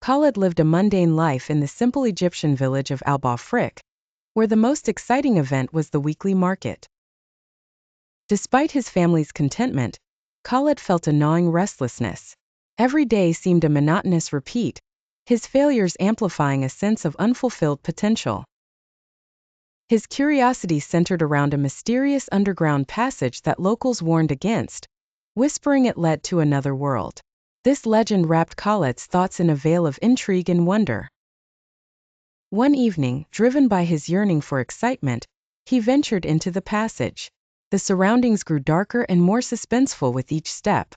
Khaled lived a mundane life in the simple Egyptian village of Al-Bafrik, where the most exciting event was the weekly market. Despite his family's contentment, Khaled felt a gnawing restlessness. Every day seemed a monotonous repeat, his failures amplifying a sense of unfulfilled potential. His curiosity centered around a mysterious underground passage that locals warned against, whispering it led to another world. This legend wrapped Khaled's thoughts in a veil of intrigue and wonder. One evening, driven by his yearning for excitement, he ventured into the passage. The surroundings grew darker and more suspenseful with each step.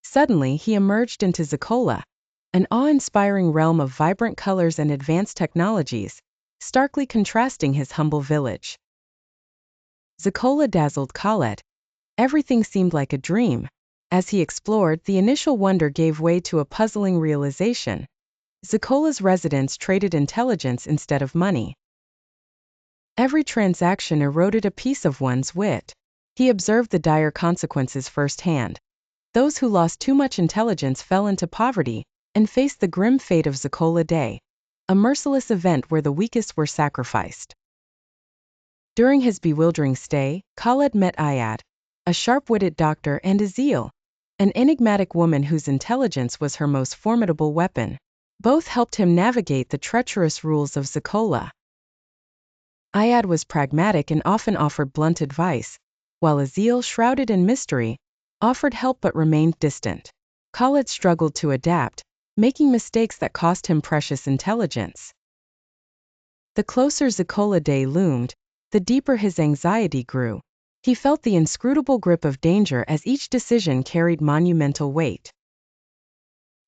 Suddenly, he emerged into Zikola, an awe-inspiring realm of vibrant colors and advanced technologies, starkly contrasting his humble village. Zikola dazzled Khaled. Everything seemed like a dream. As he explored, the initial wonder gave way to a puzzling realization. Zikola's residents traded intelligence instead of money. Every transaction eroded a piece of one's wit. He observed the dire consequences firsthand. Those who lost too much intelligence fell into poverty and faced the grim fate of Zikola Day, a merciless event where the weakest were sacrificed. During his bewildering stay, Khaled met Eiad, a sharp-witted doctor, and Aseel, an enigmatic woman whose intelligence was her most formidable weapon. Both helped him navigate the treacherous rules of Zikola. Eiad was pragmatic and often offered blunt advice, while Aseel, shrouded in mystery, offered help but remained distant. Khaled struggled to adapt, making mistakes that cost him precious intelligence. The closer Zikola Day loomed, the deeper his anxiety grew. He felt the inscrutable grip of danger as each decision carried monumental weight.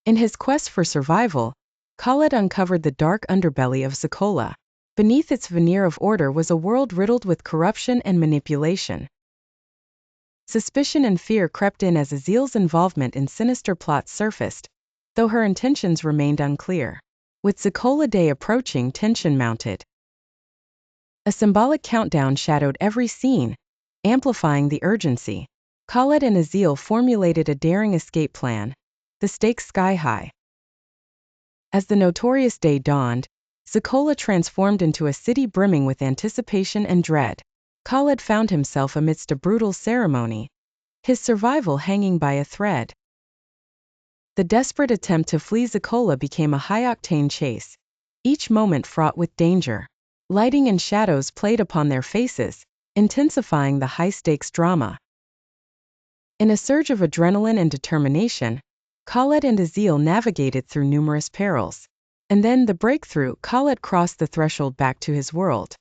In his quest for survival, Khaled uncovered the dark underbelly of Zikola. Beneath its veneer of order was a world riddled with corruption and manipulation. Suspicion and fear crept in as Aseel's involvement in sinister plots surfaced, though her intentions remained unclear. With Zikola Day approaching, tension mounted. A symbolic countdown shadowed every scene, amplifying the urgency. Khaled and Aseel formulated a daring escape plan, the stakes sky-high. As the notorious day dawned, Zikola transformed into a city brimming with anticipation and dread. Khaled found himself amidst a brutal ceremony, his survival hanging by a thread. The desperate attempt to flee Zikola became a high-octane chase, each moment fraught with danger. Lighting and shadows played upon their faces, intensifying the high-stakes drama. In a surge of adrenaline and determination, Khaled and Aseel navigated through numerous perils. And then the breakthrough: Khaled crossed the threshold back to his world.